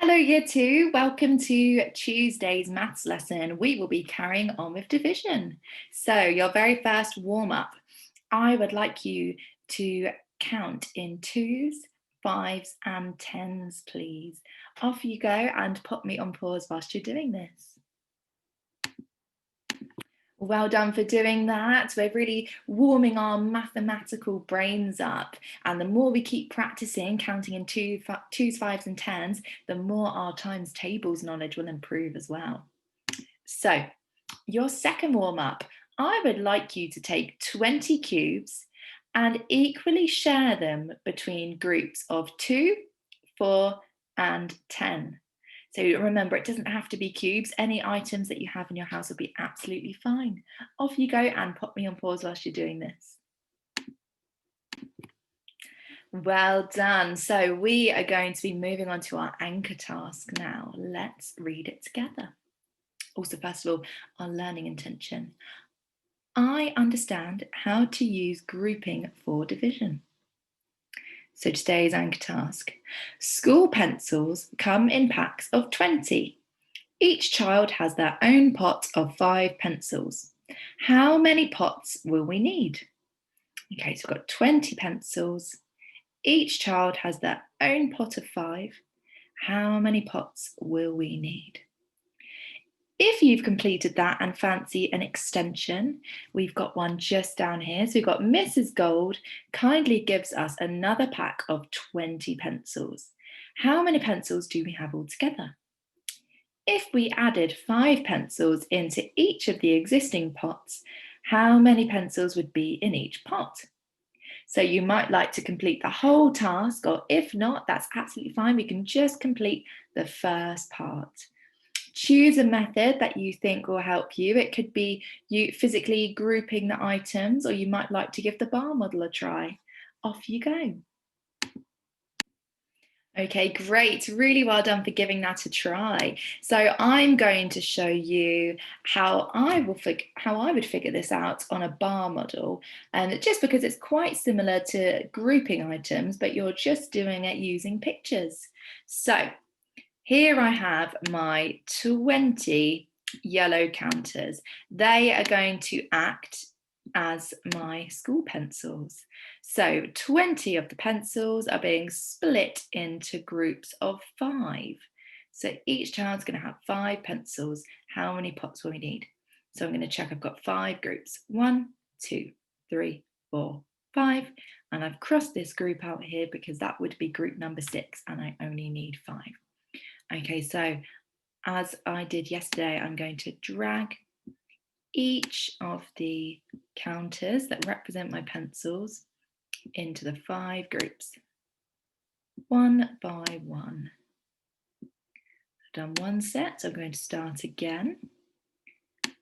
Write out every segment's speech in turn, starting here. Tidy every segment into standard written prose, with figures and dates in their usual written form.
Hello Year 2, welcome to Tuesday's maths lesson. We will be carrying on with division. So your very first warm up, I would like you to count in 2s, 5s and 10s please. Off you go and pop me on pause whilst you're doing this. Well done for doing that. We're really warming our mathematical brains up. And the more we keep practicing counting in 2s, 5s and 10s, the more our times tables knowledge will improve as well. So your second warm up, I would like you to take 20 cubes and equally share them between groups of 2, 4 and 10. So remember, it doesn't have to be cubes. Any items that you have in your house will be absolutely fine. Off you go and pop me on pause whilst you're doing this. Well done. So we are going to be moving on to our anchor task now. Let's read it together. Also, first of all, our learning intention. I understand how to use grouping for division. So today's anchor task. School pencils come in packs of 20. Each child has their own pot of 5 pencils. How many pots will we need? Okay, so we've got 20 pencils. Each child has their own pot of 5. How many pots will we need? If you've completed that and fancy an extension, we've got one just down here. So we've got Mrs. Gold kindly gives us another pack of 20 pencils. How many pencils do we have altogether? If we added 5 pencils into each of the existing pots, how many pencils would be in each pot? So you might like to complete the whole task, or if not, that's absolutely fine. We can just complete the first part. Choose a method that you think will help you. It could be you physically grouping the items, or you might like to give the bar model a try. Off you go. Okay, great. Really well done for giving that a try. So I'm going to show you how I would figure this out on a bar model, and just because it's quite similar to grouping items, but you're just doing it using pictures. So here I have my 20 yellow counters. They are going to act as my school pencils. So 20 of the pencils are being split into groups of 5. So each child's going to have 5 pencils. How many pots will we need? So I'm going to check I've got 5 groups. 1, 2, 3, 4, 5. And I've crossed this group out here because that would be group number 6 and I only need 5. Okay, so as I did yesterday, I'm going to drag each of the counters that represent my pencils into the 5 groups, one by one. I've done one set, so I'm going to start again. I'm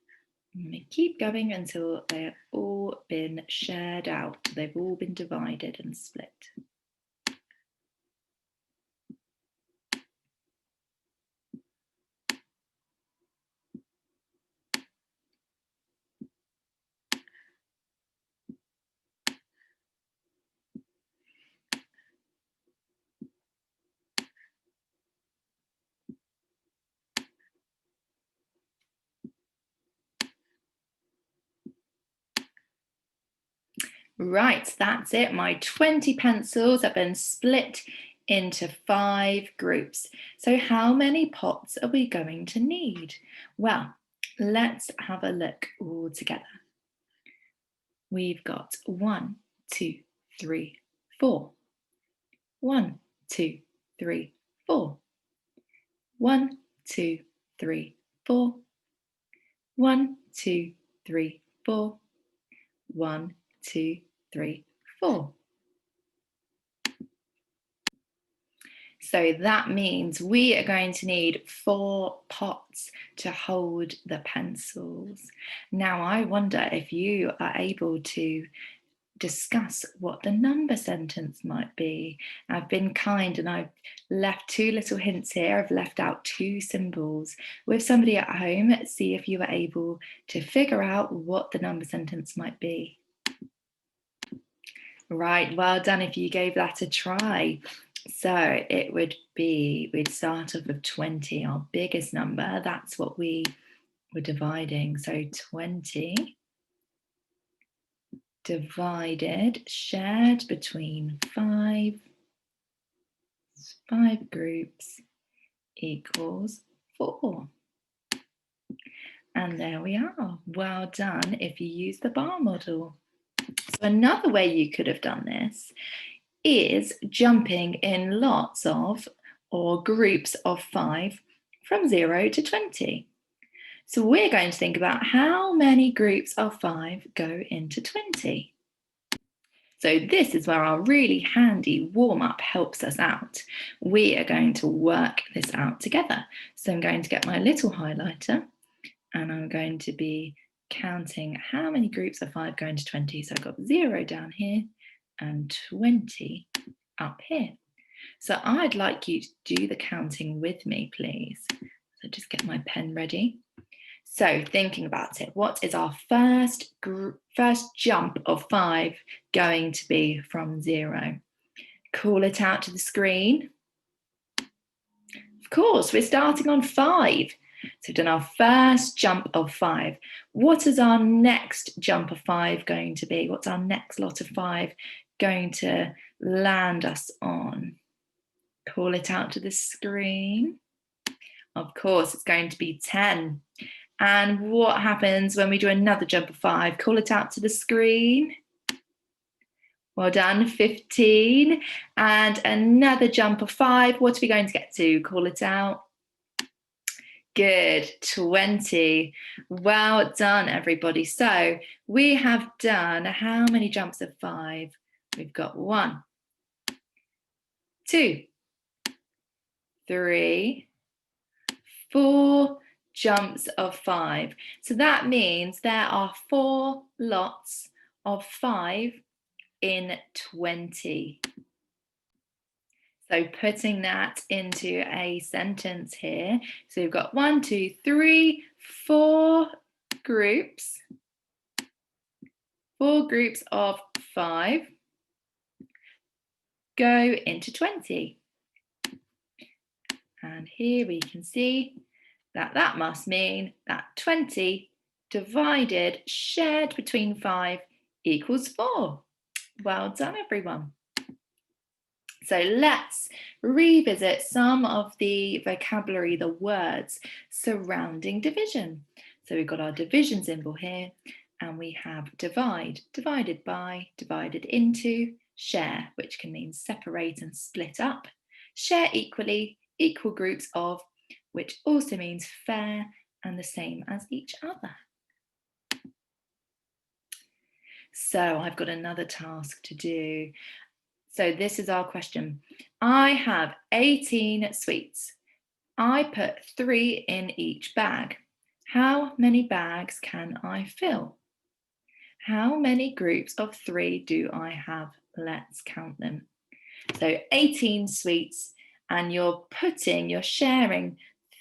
going to keep going until they have all been shared out. They've all been divided and split. Right, that's it. My 20 pencils have been split into 5 groups. So how many pots are we going to need? Well, let's have a look all together. We've got 1, 2, 3, 4. 1, 2, 3, 4. 1, 2, 3, 4. 1, 2, 3, 4. 1, 2, 3, 4. So that means we are going to need 4 pots to hold the pencils. Now I wonder if you are able to discuss what the number sentence might be. I've been kind and I've left 2 little hints here. I've left out 2 symbols. With somebody at home, see if you were able to figure out what the number sentence might be. Right, well done if you gave that a try. So it would be, we'd start off with 20, our biggest number. That's what we were dividing. So 20 divided, shared between five groups equals 4. And there we are. Well done if you use the bar model. So another way you could have done this is jumping in lots of, or groups of 5 from 0 to 20. So we're going to think about how many groups of 5 go into 20. So this is where our really handy warm-up helps us out. We are going to work this out together. So I'm going to get my little highlighter and I'm going to be counting how many groups of 5 go into 20. So I've got 0 down here and 20 up here. So I'd like you to do the counting with me, please. So just get my pen ready. So thinking about it, what is our first jump of 5 going to be from 0? Call it out to the screen. Of course, we're starting on 5. So we've done our first jump of 5. What is our next jump of 5 going to be? What's our next lot of 5 going to land us on? Call it out to the screen. Of course, it's going to be 10. And what happens when we do another jump of 5? Call it out to the screen. Well done, 15. And another jump of 5. What are we going to get to? Call it out. Good, 20. Well done, everybody. So we have done how many jumps of 5? We've got 1, 2, 3, 4 jumps of 5. So that means there are 4 lots of 5 in 20. So putting that into a sentence here. So we've got 1, 2, 3, 4 groups. 4 groups of 5 go into 20. And here we can see that that must mean that 20 divided, shared between 5 equals 4. Well done, everyone. So let's revisit some of the vocabulary, the words surrounding division. So we've got our division symbol here, and we have divide, divided by, divided into, share, which can mean separate and split up, share equally, equal groups of, which also means fair and the same as each other. So I've got another task to do. So this is our question. I have 18 sweets. I put 3 in each bag. How many bags can I fill? How many groups of 3 do I have? Let's count them. So 18 sweets, and you're sharing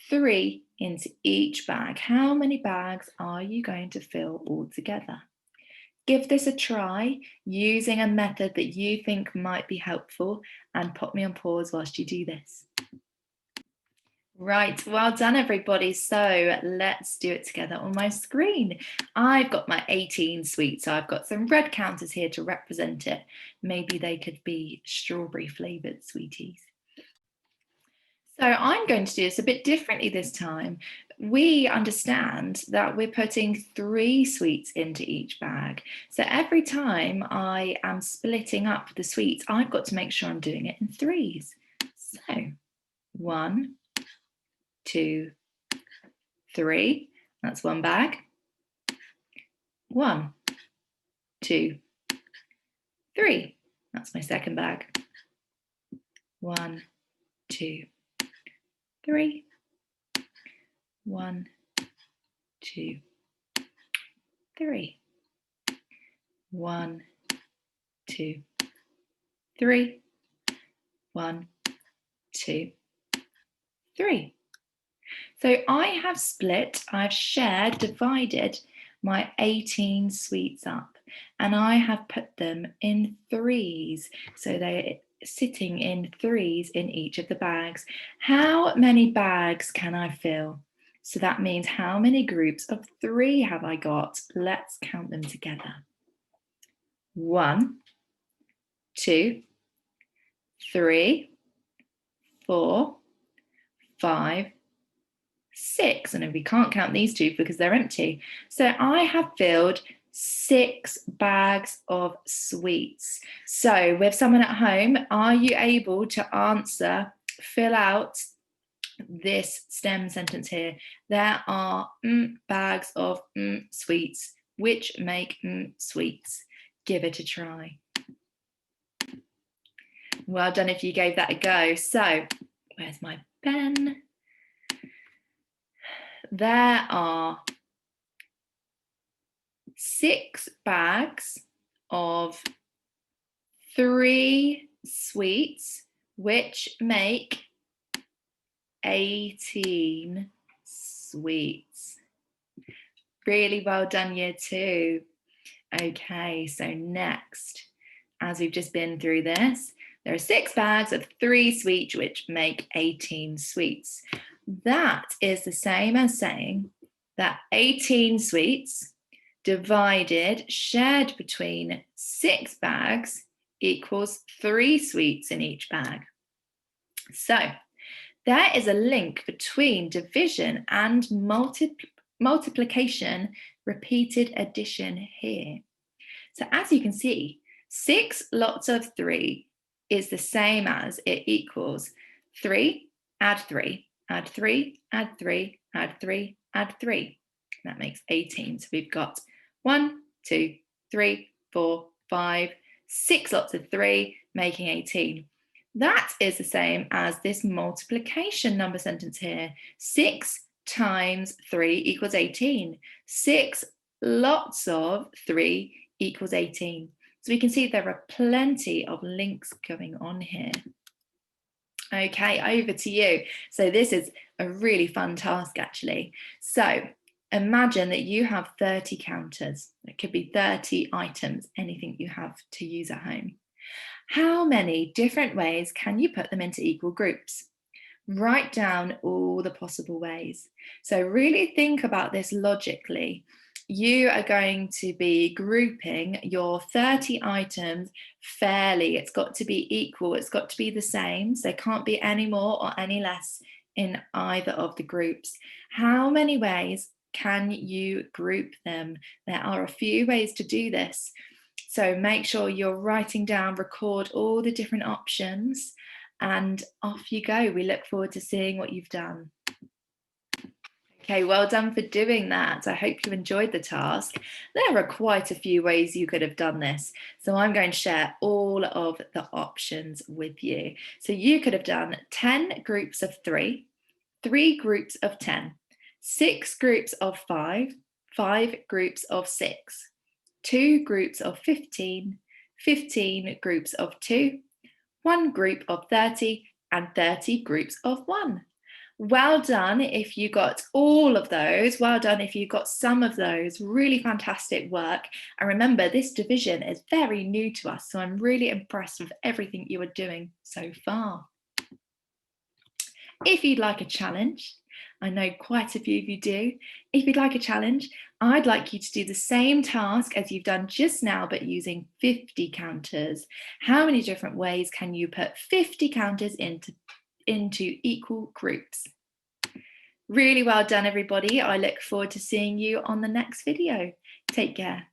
3 into each bag. How many bags are you going to fill altogether? Give this a try using a method that you think might be helpful, and pop me on pause whilst you do this. Right, well done, everybody. So let's do it together on my screen. I've got my 18 sweets, so I've got some red counters here to represent it. Maybe they could be strawberry flavoured sweeties. So I'm going to do this a bit differently this time. We understand that we're putting 3 sweets into each bag. So every time I am splitting up the sweets, I've got to make sure I'm doing it in 3s. So 1, 2, 3, that's one bag. 1, 2, 3, that's my second bag. 1, 2, 3. 1, 2, 3. 1, 2, 3. 1, 2, 3. So I've shared, divided my 18 sweets up, and I have put them in 3s. So sitting in 3s in each of the bags. How many bags can I fill? So that means how many groups of 3 have I got? Let's count them together. 1, 2, 3, 4, 5, 6. And we can't count these 2 because they're empty. So I have filled 6 bags of sweets. So with someone at home, are you able to answer, fill out this STEM sentence here? There are bags of sweets which make sweets. Give it a try. Well done if you gave that a go. So where's my pen? There are 6 bags of 3 sweets, which make 18 sweets. Really well done, year 2. Okay, so next, as we've just been through this, there are 6 bags of 3 sweets, which make 18 sweets. That is the same as saying that 18 sweets divided, shared between 6 bags equals 3 sweets in each bag. So there is a link between division and multiplication, repeated addition here. So as you can see, 6 lots of 3 is the same as it equals 3, add 3, add 3, add 3, add 3, add 3. That makes 18. So we've got 1, 2, 3, 4, 5, 6 lots of 3, making 18. That is the same as this multiplication number sentence here. 6 times 3 equals 18. 6 lots of 3 equals 18. So we can see there are plenty of links going on here. Okay, over to you. So this is a really fun task actually. So imagine that you have 30 counters. It could be 30 items, anything you have to use at home. How many different ways can you put them into equal groups? Write down all the possible ways. So really think about this logically. You are going to be grouping your 30 items fairly. It's got to be equal. It's got to be the same. So there can't be any more or any less in either of the groups. How many ways can you group them? There are a few ways to do this. So make sure you're writing down, record all the different options, and off you go. We look forward to seeing what you've done. Okay, well done for doing that. I hope you enjoyed the task. There are quite a few ways you could have done this. So I'm going to share all of the options with you. So you could have done 10 groups of 3, 3 groups of 10, 6 groups of 5, 5 groups of 6, 2 groups of 15, 15 groups of 2, 1 group of 30, and 30 groups of 1. Well done if you got all of those. Well done if you got some of those. Really fantastic work. And remember, this division is very new to us, so I'm really impressed with everything you are doing so far. If you'd like a challenge, I know quite a few of you do. If you'd like a challenge, I'd like you to do the same task as you've done just now, but using 50 counters. How many different ways can you put 50 counters into equal groups? Really well done, everybody. I look forward to seeing you on the next video. Take care.